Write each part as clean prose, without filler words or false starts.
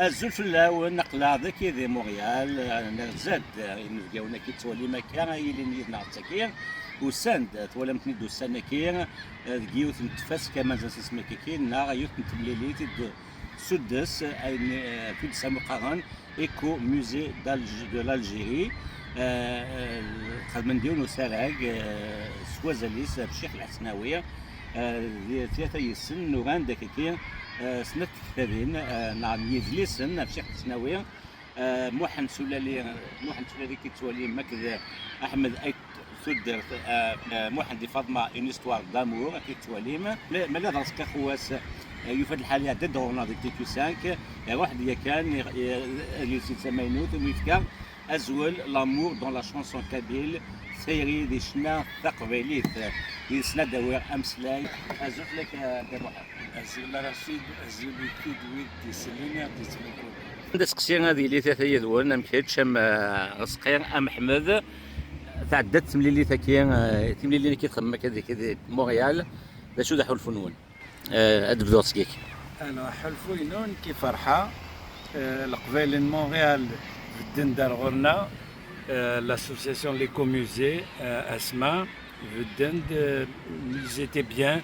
الزول فلاون نقلا ذاك ذي مونريال نرزاد نلقاونا كي تولي مكان يلي نيدنا تاكير وساند تولى متني دو سانكير ديوث نتفاس كما زاس مكاكين نا يوث نتبليلي دو سدس في سامو قارن ايكو موزي دو l'Algérie خدمنا نديرو سراق سوازاليس بشيخ الحسناويه ثلاثه يسن نوران داكيكي سنة كتابين نعم يدلسن في شيخ الحسناويه موحن سلالي كي تولي مكذا احمد ايت سدر موحن دي فاطمه اون استوار دامور كي تولي ما لا درس كخواس يفاد الحالي عدد دورنا ديك تيكو 5 واحد هي كان اللي تسمى نوت ويفكر ازول لامور دون لا شانسون كابيل سيري دي شنا تقبيليت يسنا دوير امسلاي ازول لك دابا ازول رشيد ازول كيد ويد تسلينا تسلكو دسقسي هذه اللي ثلاثه يدور ما كاينش غسقير ام محمد تعدت تمليلي ثاكي تمليلي كيخدم كذا مونريال باش يدحوا الفنون ادب دوسكيك انا حلفو ينون كي فرحه القبائل مونريال بدن دار غورنا l'association l'écomusée ASMA بدن ils étaient bien.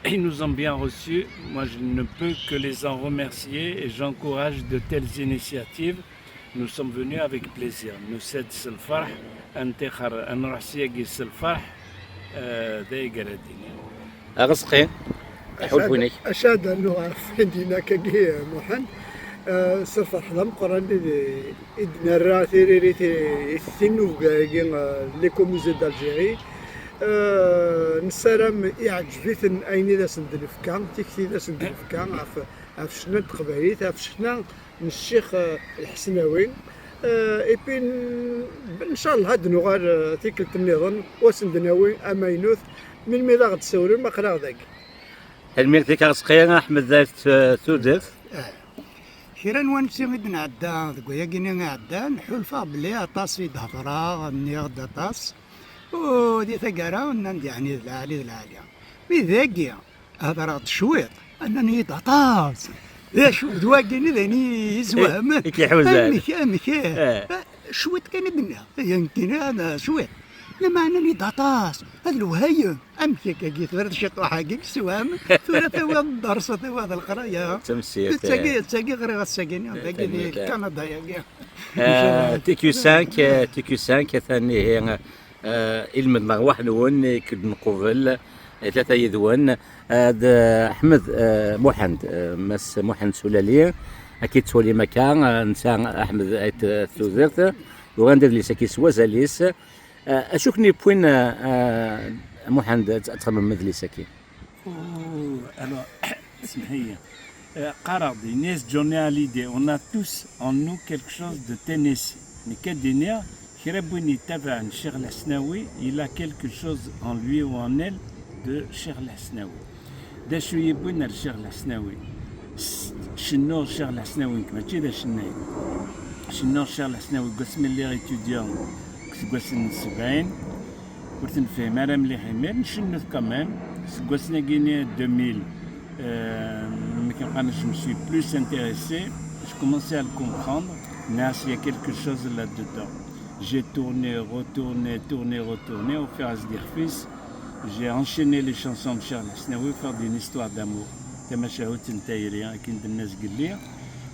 Ils nous ont bien reçus. Moi, je ne peux que les en remercier et j'encourage de telles initiatives. Nous sommes venus avec plaisir. Nous cèdons ce farh, un rasiegi ce farh, d'Egaradini. أغسقي حلفوني أشهد أنه عندنا كجي محن سفر حلم قرن إدنا الراتيري الثنو جاين ليكوموزي d'Algérie نسرم يعجبثن أين ذا سندلفكان تكتي ذا سندلفكان عف شنا تقبايليت عف شنا الشيخ الحسناوي إبين إن شاء الله هاد نغار تيكل النظام وسندناوي أماينوث من ميلا غتسولي ما قرا ذاك المير ذيك أغسقي أحمد ذات ثودف كيران وانسي غيد نعدا ذكويا كينا نعدا نحولفا بلي عطاس في دهضرا غني غدا طاس ودي ثقرا ندي يعني العالي بذاكيا هذا راه شويط انني عطاس يا شو دواكيني ذاني يزوهم كيحوزان مكا شويط كان بنا يمكن هذا شويط لما انني عطاس هذا الوهيم امشي كي ثورت شق حقك سوام ثورت هو الدرس هذا القرايه تمسير تساقي غير غساقيني ذاك كندا يا تيكو 5 ثاني هي علم واحد نون كد نقوبل ثلاثه يذون احمد محند مس محند سلاليه اكيد تولي مكان نسان احمد ايت ثوزرت وغندير لي ساكي سوازاليس اشوفني بوين محند تخمم مثلي ساكي alors اسمحي قراضي ناس جوني ليدي on a tous en nous quelque chose de Tennessee mais كدنيا كربوني تبع الشيخ الحسناوي il a quelque chose en lui ou en elle de الشيخ الحسناوي دا شو يبون الشيخ الحسناوي شنو الشيخ الحسناوي ماشي دا شنو الشيخ الحسناوي قسم اللي اتيديون قسم 70 كنت نفهم انا مليح مير نشنو كمان قسنا كيني 2000 ما كنبقاش je me suis plus intéressé je commençais à le comprendre mais il y a quelque chose là-dedans. J'ai tourné, retourné, au fur et à mesure j'ai enchaîné les chansons de Charles Hasnaoui faire d'une histoire d'amour. Tamachaout Ntaïri, qui est de Nesguilir.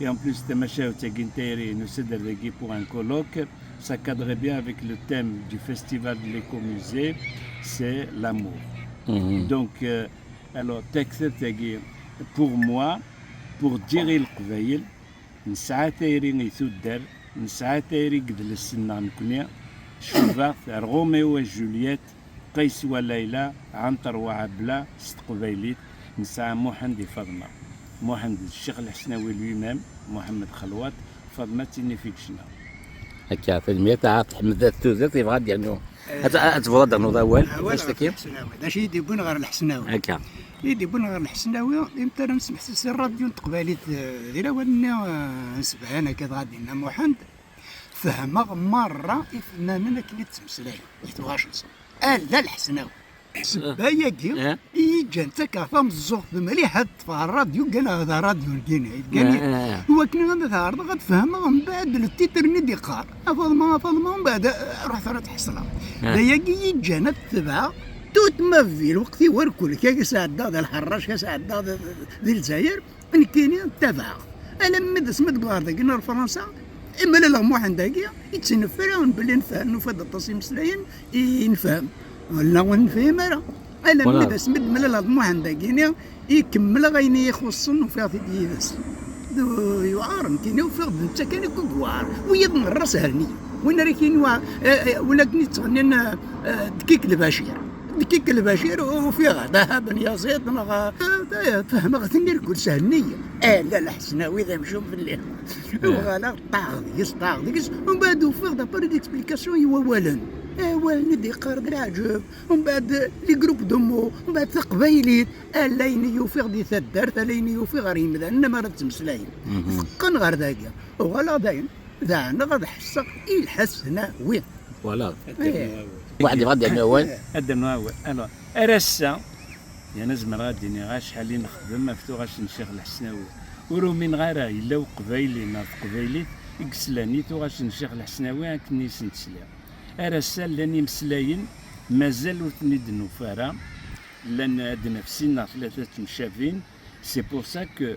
Et en plus, Tamachaout Ntaïri, nous sommes pour un colloque. Ça cadrait bien avec le thème du festival de l'écomusée, c'est l'amour. Donc, alors, texte pour moi, pour dire le Kouvaïl, نسعى تايرين يثدر نسعى تايري قدل السنة نكوني شوفات روميو وجولييت قيس وليلى عنتر وعبلة ست قبيليت نسعى محمد فاطمة محمد الشيخ الحسناوي لوي محمد خلوات فاطمة تيني فيكشنا هكا في المية تاع أحمد الثوزر تيبغى دير نو أتفضل نوض أول واش تكير باش يدي بون غير الحسناوي هكا يدي بون غير الحسناوي امتى نسمح سي الراديو تقباليت ديال اولنا نسبح انا كذا غادي محمد فهمها مرة إفنانا كلي تمسلاي يتواشنص لا الحسناوي سبايا كي يجان تكافا مزوق مليحة تفع الراديو كان هذا راديو كينا هو كنا غادي تعرض غتفهمها من بعد التيتر ندي قار فاطمة من بعد رحت تحصلها دايا يجانا تبعها توت ما في الوقت وركل كي ساعد هذا الحراش كي ساعد هذا ذي الجزائر ان كاينين تبعها انا مد سمت غاردا كنا فرنسا اما لا مو عندك يتسنفرون باللي نفهم فهاد التصميم سلاين ينفهم ولا ونفهم انا مد سمت ملا مو عندك يكمل غيني يخصن وفيها في ديدس يعارم كاين وفيها انت كان يكون وعار ويضمن الراس هرني وين راه كاين ولكن تغنينا دكيك البشير دكيك البشير وفيها ذهب يا زيد فهم غتنير كل سهنيه لا الحسناوي ذا مشوف بالليل وغالا طاغ ديس ومن بعد وفيها دابا ديكسبليكاسيون هو والن والدي قارد العجب ومن بعد لي جروب دومو ومن بعد قبايليت لين يوفيغ دي ثدرت لين يوفيغ غير يمدا انما راه تمسلاين فقن غير داكيا وغالا داين دانا غاد حسا الحسناوي فوالا واحد غادي عنوان الدنواوي الو ارسا يعني زعما غادي غا شحال نخدم مفتو غاش نشيخ الحسناوي ورو من غير الا قبايلي ناض قبايلي يكسلاني تو غاش نشيخ الحسناوي كني سنتسلا ارسا لاني مسلاين مازال وثنيد نوفارا لان هاد نفسنا ثلاثه مشافين سي بور سا كو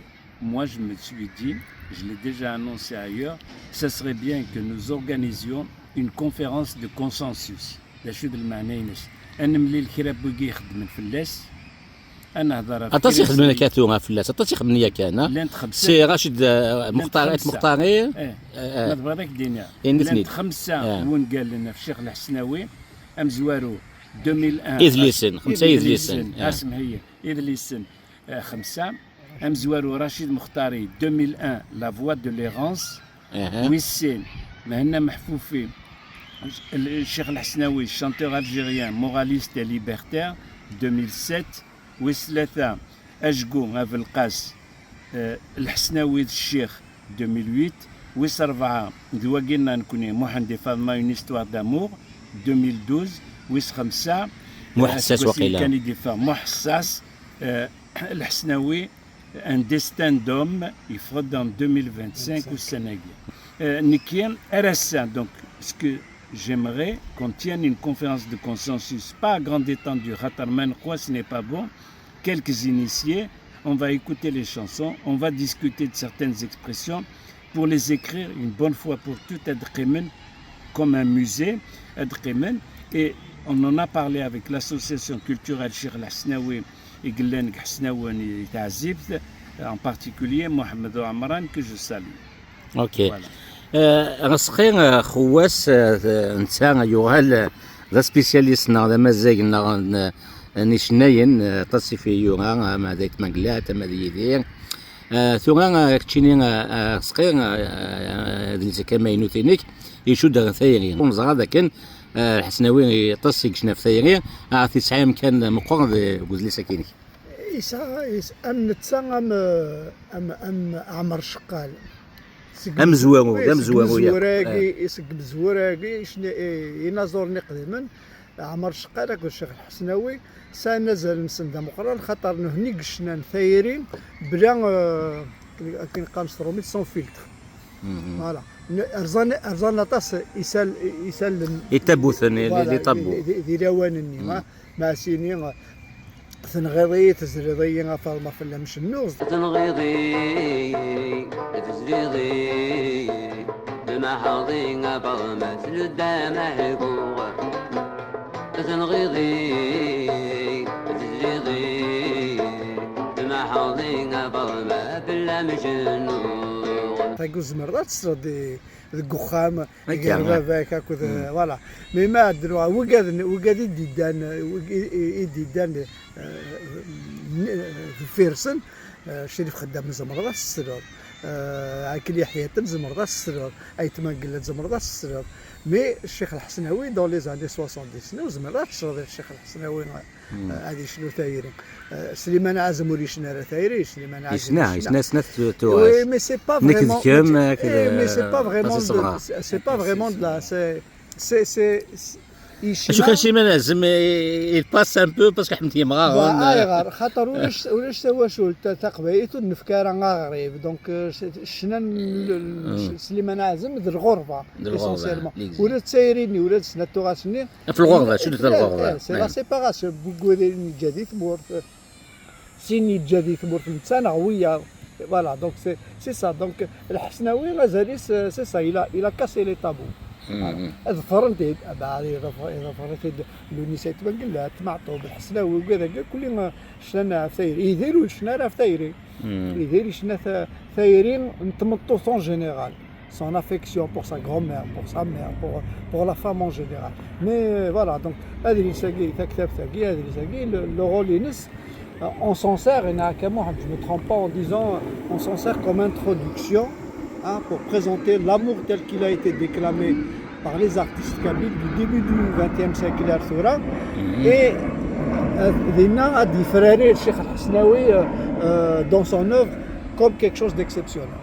moi je me suis dit, je l'ai déjà annoncé ailleurs, ça serait bien que nous organisions une conférence de consensus. لاشد المعنيين انا ملي الكراب بوكي يخدم في اللاس انا هضر عطاش يخدم كاتو في اللاس عطاش يخدم ليا كان سي راشد مختاري نضرب هذاك الدنيا لان خمسه وين قال لنا في الشيخ الحسناوي ام زوارو 2001 إذليسن خمسه إذليسن اسم هي إذليسن خمسه ام زوارو رشيد مختاري 2001 لا فوا دو ليغونس ويسين ما هنا محفوفين الشيخ الحسناوي chanteur algérien moraliste et libertaire 2007 وثلاثة أشقو أبو القاس الحسناوي الشيخ 2008 وأربعة ذواقينا نكوني محمد فاطمة une histoire d'amour 2012 خمسة محساس وقيلة كان يدفع محساس الحسناوي un destin d'homme يفرض en 2025 والسنة نكيان RSA donc ce que j'aimerais qu'on tienne une conférence de consensus, pas à grande étendue, Ratarman, quoi, ce n'est pas bon. Quelques initiés, on va écouter les chansons, on va discuter de certaines expressions pour les écrire une bonne fois pour toutes à Dremen, comme un musée à Dremen. Et on en a parlé avec l'association culturelle Cheikh Hasnaoui et Glen Hasnaoui Tazibt, en particulier Mohamed Amran, que je salue. Ok. Voilà. غسخي خواس انت يوغال ذا سبيسياليست نا مازال نيشناين تصفي يوغا ما دايت مقلات ما ديدير ثوغا كتشيني غسخي ديال كما ثينيك يشد ثايرين ونزغا ذاك الحسناوي تصيك شنا في ثايرين عرفتي سعيم كان مقر بوزلي ساكينك ام نتسا ام عمر شقال ام زوارو زوراكي يسق بزوراكي ينازورني قديما عمر شقالك والشيخ الحسناوي سنزل نسند مقرر خاطر هني قشنا نثايرين بلا كي نقام ستروميت سون فيلتر فوالا ارزان لاطاس يسال يتبوثني اللي طبو دي لوانني مع سيني تنغيضي تزريضي فاطمه في مش النوز تنغيضي تزريضي المحاضي فاطمه لدام حقوق تنغيضي تزريضي المحاضي فاطمه في مش النوز تاكوز مرات تصرد الكخام يقربك هكا فوالا مي ما دروا وقاد يديدان فيرسن شريف خدام زمرضه السرور عاكل يحيى زمرضه السرور ايتمان قلت زمرضه السرور مي الشيخ الحسناوي دون لي زاني 70 زمرضه السرور الشيخ الحسناوي هذه شنو ثايرين سليمان عازم وريشنا ثايري سليمان عازم يسنا تو مي سي با فريمون مي سي با فريمون سي با فريمون لا سي شو كان شي لازم يباس ان بو باسكو حمد يمغا غير خاطر ولاش سوا شو تقبيت النفكاره غريب دونك سليمان عازم ذ الغربه اسونسيلمون ولا تسايريني ولا سنه تغاسني في الغربه شنو الغربه سي لا سيباراسيون بوكوريني جديد مور سيني جديد مور في الانسان هويه فوالا دونك سي سا دونك الحسناوي مازال سي سا الى كاسي لي تابو ظفرنتي بعد ظفرنتي لونيسيت بنقلات معطوب الحسناوي وكذا كل شنا ثاير يديروا شنا ثايرين يدير شنا ثايرين نتمطو سون جينيرال son affection pour sa grand-mère, pour sa mère, pour la femme en général. Mais voilà, donc, le rôle est on s'en sert, et je ne me trompe pas en disant, on s'en sert comme introduction pour présenter l'amour tel qu'il a été déclamé par les artistes kabyles du début du XXe siècle et Dina a différé le Cheikh Al-Hasnaoui dans son œuvre comme quelque chose d'exceptionnel.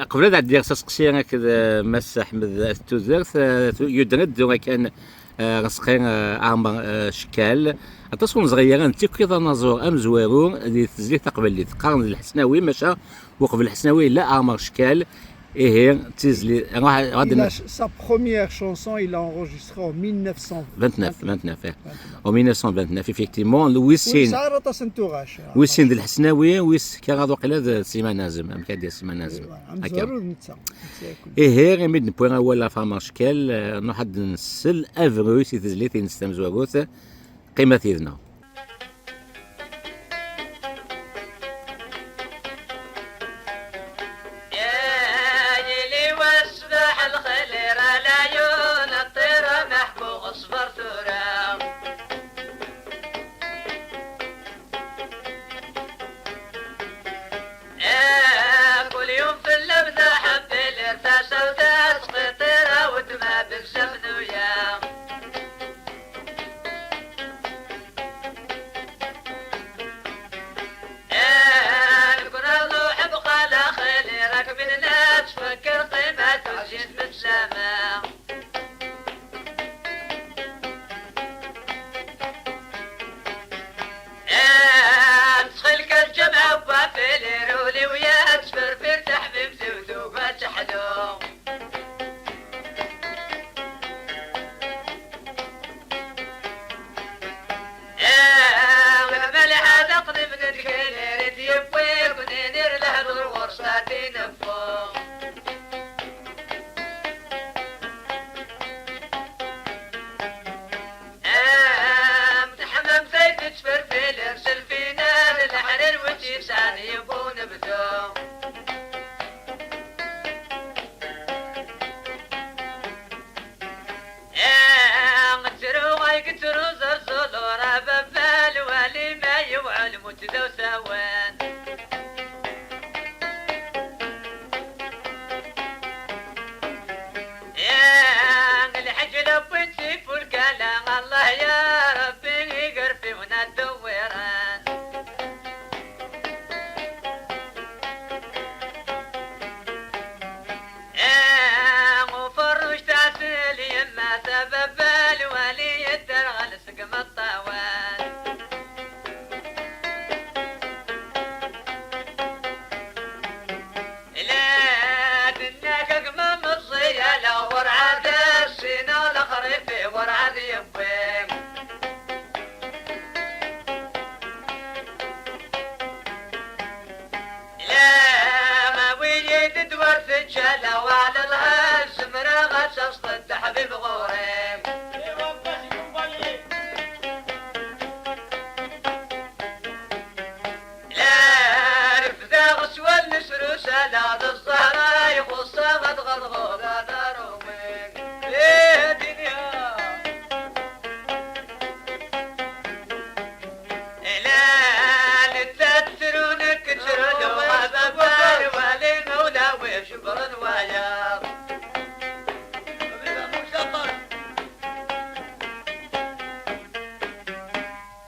قبل هذا عندي سقسي هكذا مس احمد التوزرت يدرد كان رسخين عامر شكال اتصون صغيره انت كذا نزور ام زويرو اللي تزليت قبل اللي تقارن الحسناوي مشى وقبل الحسناوي لا عامر شكال ايه تزلي sa première chanson il l'a enregistrée en 1929 en 1929 effectivement ويسين صارت سنتوغاش ويسين الحسناوي ويس كان واقيلا سيما نازم ام كادي سيما نازم هكا ايه غيمد نبوين ولا فما شكال نحد نسل افرو سي تزليت نستمزوغوث قيمه يدنا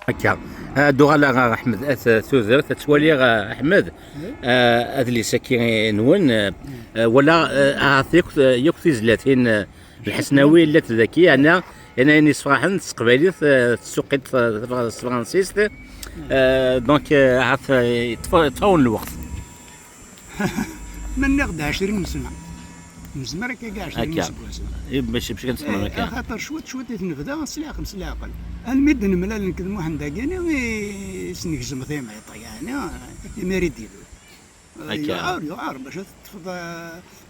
هكا دوغالا احمد ثوذر تتولي احمد هذا اللي ساكي نون ولا عاطيك يكفي زلاتين الحسناوي لا ذكي انا انني صراحه تقبالي تسوقيت فرانسيس دونك عرف تفاون الوقت من ناخذ 20 سنه مزمر كاع 20 هكا. سنه باش كنسمع مكان خاطر شويه تنفذا سلاقل المد نملا نكذبوا حنا كاين سنكزم ثيما يعني يماري ديالو هكا. يعرف باش تفض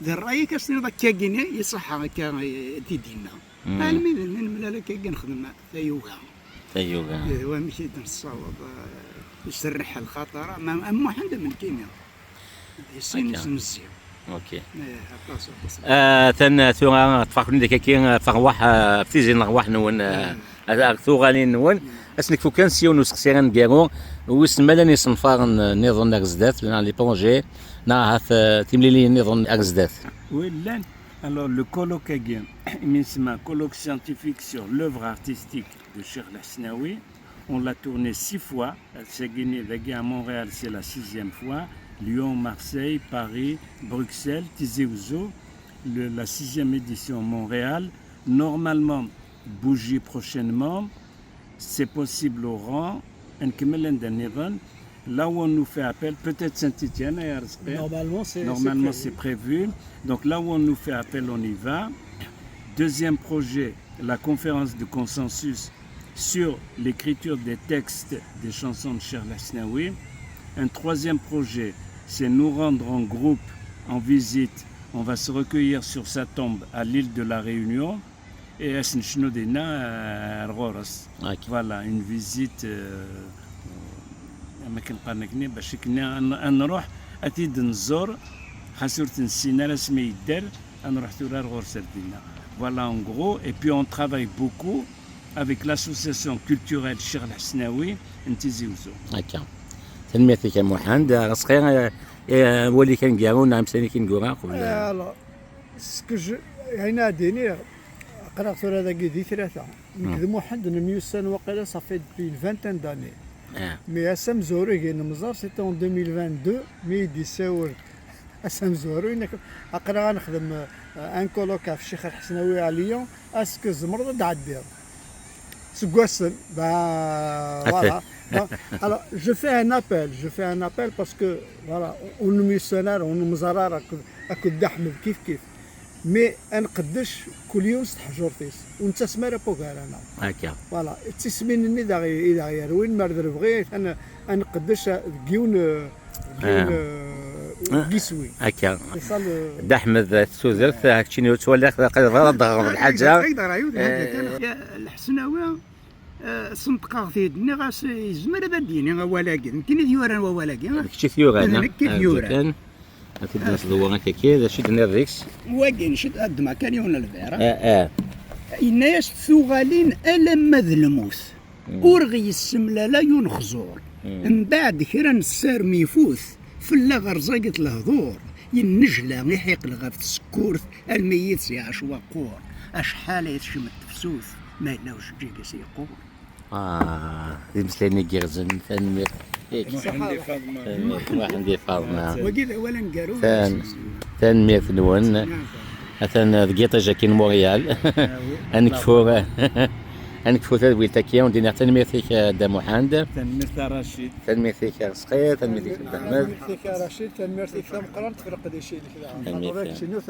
ذا الراي كاستني ذاك كاين يصح هكا تيدينا المد نملا كاين نخدم ثيوغا ايوه ايوا ماشي نصاوب يسرح الخطر اما حنا من كيمياء يسين هكا. مزيان اوكي ايه ثان ثورا تفاقني ديك كي فغواح فتيزي نغواح نون ثوغالي نون اسنك فو كان سيون وسكسيران كيرو وسمالاني صنفار نظن اكزدات لي بروجي نا هاث تيمليلي نظن اكزدات وين alors le colloque again immensément colloque scientifique sur l'œuvre artistique de Cheikh Hasnaoui. On l'a tourné 6 fois. C'est gagné à Montréal, c'est la 6e fois. Lyon, Marseille, Paris, Bruxelles, Tizi Ouzou, la 6e édition Montréal. Normalement, bougie prochainement. C'est possible au rang. Là où on nous fait appel, peut-être Saint-Étienne et Arsper. Normalement, c'est prévu. Donc là où on nous fait appel, on y va. Deuxième projet, la conférence de consensus sur l'écriture des textes des chansons de Cheikh Hasnaoui. Un troisième projet, c'est nous rendre en groupe, en visite. On va se recueillir sur sa tombe à l'île de la Réunion. Et voilà, une visite. ما كنبانكني باش كنا نروح اكيد نزور خاصة نسينا رسمي يدار نروح ثورار غور سردينا فوالا en gros et puis on travaille beaucoup avec l'association culturelle Cheikh Hasnaoui نتيزي وزو هكا تنميتك يا محمد غصقي ولي كان كاعو نعم سني كنقورا قبل alors ce que je هنا ديني قرأت ثورة ذاك دي ثلاثة نكذب محمد نميوسان وقيلا صافي depuis une vingtaine d'années. Mais Assam Zouri, c'était en 2022, mais il dit Assam Zouri, un colloque à Cheikh Hasnaoui à Lyon, est-ce que Zmrda d'Addir C'est quoi ça voilà. Alors, je fais un appel parce que, voilà, on nous missionnaire, on nous mzarar à coup d'Ahmed, kif. مي نقدش كل يوم حجرتيس وانت سماره بوكارانا هكا فوالا تسمينني اذا يروين مرد بغيت انا نقدش ديون كيسوي هكا دا احمد سوزرت هاكشي تولى ضغط الحاجه الحسناوي صنطقه في الدنيا غاس يزمر هذا ديني ولكن كاين ديوران ولكن كشي ثيوغانا كان هتبدا تدور كذا شد الريكس واقين شد قد ما كان يون الفيرا الناس ثوغالين ألم مذلموث أرغي السملالة ينخزور من بعد كرا السار ميفوث في اللغر زاقت الهضور ينجلة يحيق لغا في السكورث الميت سيعش وقور أشحال يتشم التفسوث ما يلاوش جيك سيقور دي مثلني جيرزن ثاني واحد دي فاطمه وقيل اولا قالوا ثان ميت نون مثلا دقيقه جاكين موريال انكفو تدويل تاكيا وندير تنميتك دا محمد تنميت رشيد تنميتك صقير تنميتك احمد تنميتك رشيد تنميتك ثم قران تفرق دي شيء كذا هذاك شنو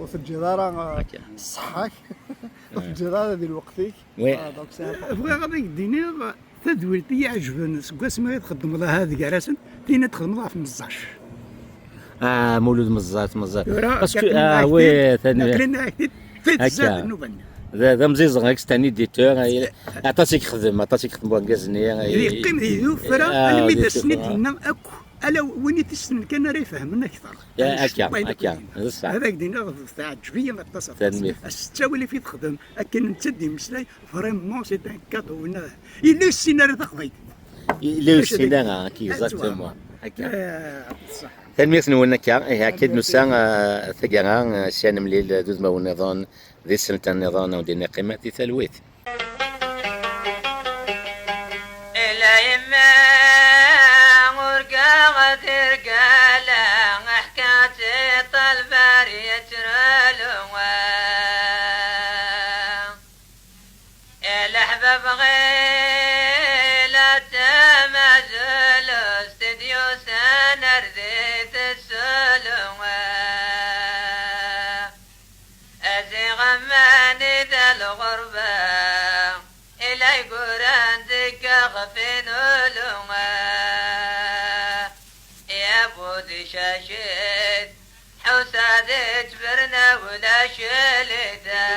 وث الجداره الصحاك وث الجداره ديال وقتك بغا غادي يديني تدويلتي يعجبني سكواس ما تخدم لها هذه كراسن تينا تخدم لها في مزاش مولود مزات باسكو وي ثاني هكا ذا مزيز غاك ستاني ديتور عطاتك خدم بوكازني يقيم يوفر انا ميت السنين ديالنا اكو الا وين تسن كان راه يفهمنا اكثر هكا هذاك دينا تعجبيه ما تصف السته اللي في تخدم اكن انت دي مسلاي فريمون سي ان كادو الا السيناريو تاخذي الا السيناريو كي اكزاكتومون هكا تنميت نونكا اكيد نسان ثقرا سيان مليل دوز ما ونظن ذي سنة النظام ودينا قيمة ثلويت إلا يما غرقا غترقا لا حكاتي طالباري يترالو ذي شاشد حوسادة جبرنا ولا شلدا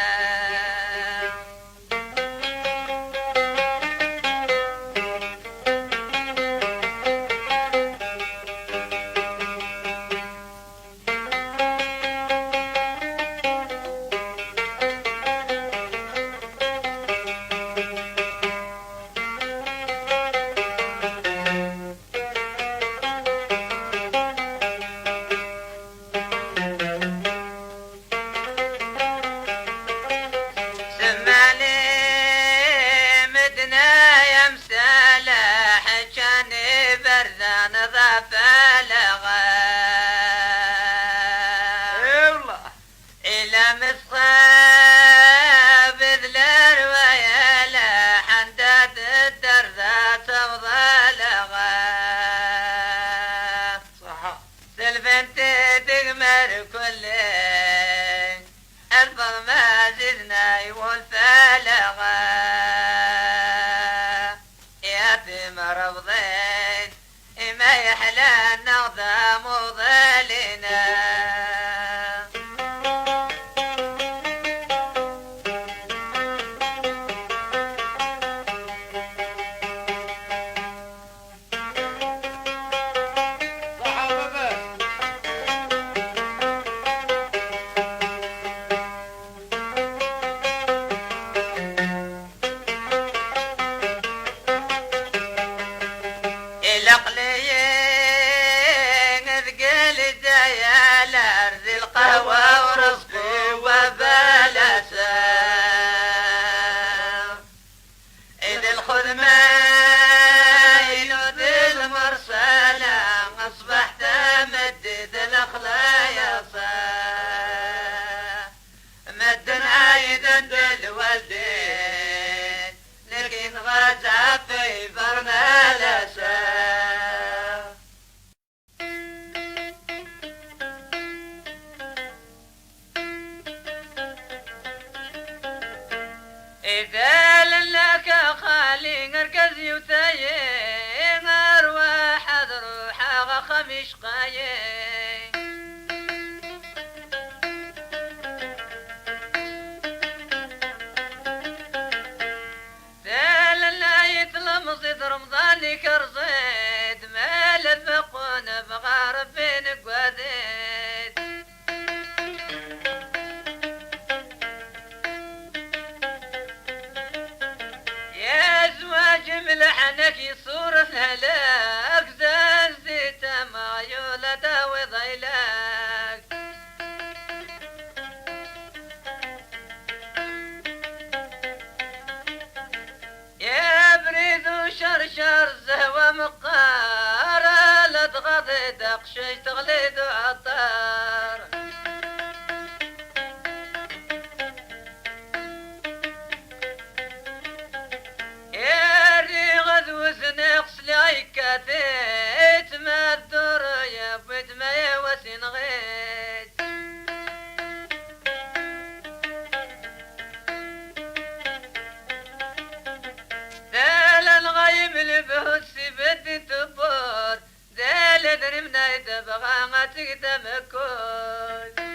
إذا لك خالي نركز يتاين أرواح روحها خمش قاين ذال لا يتلم صيد رمضان كرزيد مال الفقون بغارب بين قواديد ملحنك صورة الهلاك زازيت معيولة داوي ضيلاك يا بريد وشرشر زهوة مقارة لا تغضي دقشي تغليد وعطار وزنقص لايكاتيت ما الدور يا بيت ما يوسن غيت دال الغيم البهوت سيبت تبور دال درمنا يدبغى ما تقدم كود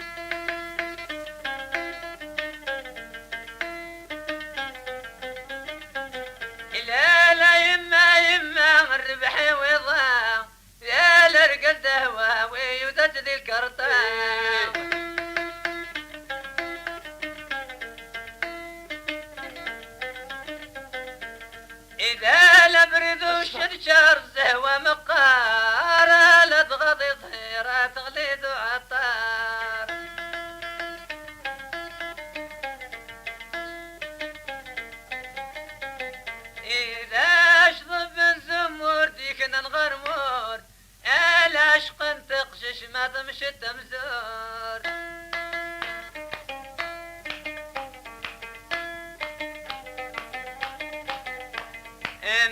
الربح وضاع يا لرقد دهواوي وتجدي الكرطان إذا لبرد وشرشر زهوة مقارة لا تغضي طيرة تغليد وعطار نغرمور العشق انتقشش ما تمشي تمزور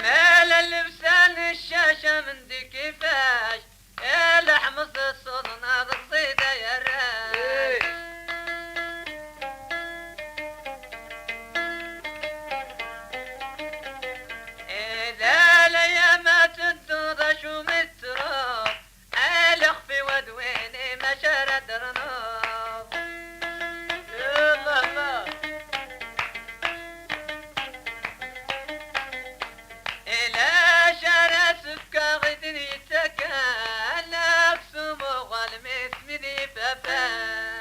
مال اللبسان الشاشة من دي كيفاش لحمص الصوت ناظر صيدة يا راي إذا ليامات الدوضة شو مترو ألخ في كفاش